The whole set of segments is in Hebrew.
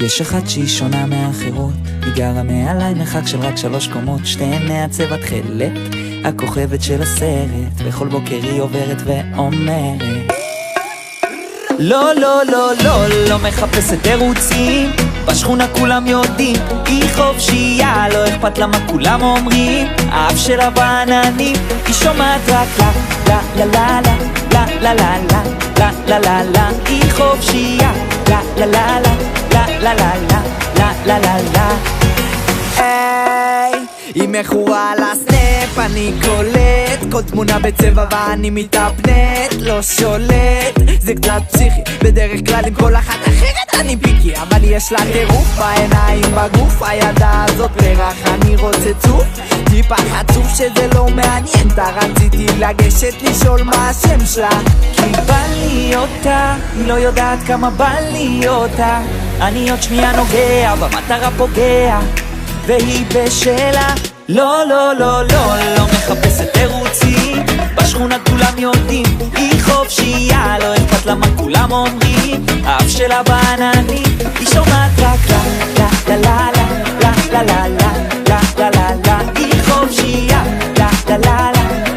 יש אחת שהיא שונה מהאחרות, היא גרה מעליי מרחק של רק 3 קומות, שתיהן מעצב התכלת, הכוכבת של הסרט, וכל בוקר היא עוברת ואומרת לא, לא, לא, לא, לא מחפשת תירוצים, בשכונה כולם יודעים, היא חופשייה, לא אכפת לה מה כולם אומרים, האף שלה בעננים, היא שומעת רק לה, לה, לה, לה, לה, לה, לה, לה, לה, לה, לה, היא חופשייה, לה, לה, לה, לה, לה, לה, לה, לה, לה, לה. היי, היא מכורה לסנאפ, אני קולט כל תמונה בצבע ואני מתאפנט, לא שולט, זה קצת פסיכי, בדרך כלל עם כל אחת אחרת אני פיקי, אבל יש לה טירוף בעיניים בגוף, הידה הזאת פרח, אני רוצה צוף, טיפה חצוף שזה לא מעניין, רציתי לגשת לשאול מה השם שלה, כי בא לי אותה, היא לא יודעת כמה בא לי אותה, אני עוד שנייה נוגע, במטרה פוגע, והיא בשלה לא, לא, לא, לא, לא מחפשת תירוצים, בשכונה כולם יודעים, היא חופשייה, לא אכפת לה מה כולם אומרים, האף שלה בעננים, היא שומעת רק לה, לה, לה, לה, לה, לה, לה, לה, לה, לה, לה, היא חופשייה, לה, לה, לה,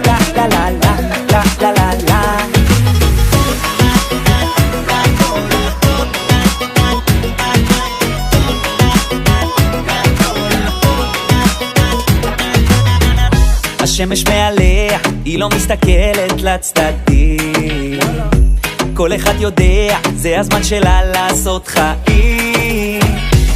לה, לה, לה, לה, לה, לה, לה. השמש מעליה, היא לא מסתכלת לצדדים, כל אחד יודע, זה הזמן שלה לעשות חיים,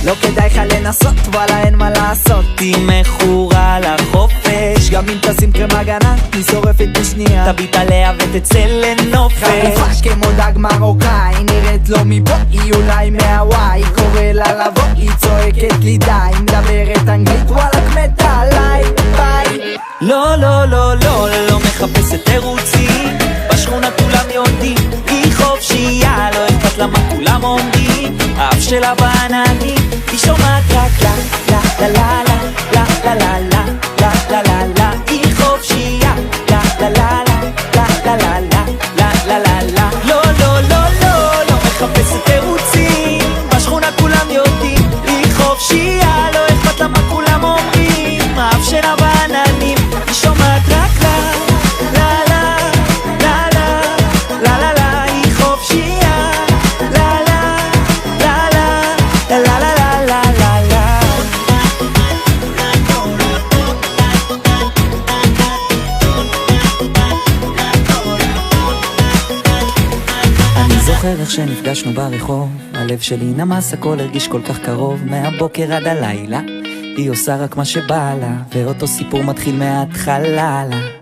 לא כדאי לך לנסות, וואלה אין מה לעשות, היא מכורה לחופש, גם אם תשים קרם הגנה, היא שורפת בשנייה, תביט עליה ותצא לנופש, חרופה כמו דג מרוקאי, נראית לו מפה, היא אולי מהוואי, קורא לה לבוא, היא צועקת לי די, מדברת אנגלית, וואלק מתה עליי, ביי. לא, לא, לא, לא, לא מחפשת תירוצים, בשכונה כולם יודעים, היא חופשייה, לא אכפת לה מה כולם אומרים, האף שלה בעננים, היא שומעת רק לה, לה, לה, לה, לה, לה, לה, לה, לה, לה, לה, לה, היא חופשייה, לה, לה, לה, לה, לה, לה, לה, לה, לה, לה, לה. לא, לא, לא, לא, לא מחפשת תירוצים, בשכונה כולם יודעים, היא חופשייה, לא אכפת לה מה כולם אומרים, האף שלה בעננים, היא שומעת רק לה, לה, לה, לה, לה, לה, לה, היא חופשייה, לה, לה, לה, לה, לה, לה, לה, לה, לה. אני זוכר איך שנפגשנו ברחוב, הלב שלי נמס, הכל הרגיש כל כך קרוב, מהבוקר עד הלילה היא עושה רק מה שבא לה, ואותו סיפור מתחיל מההתחלה לה.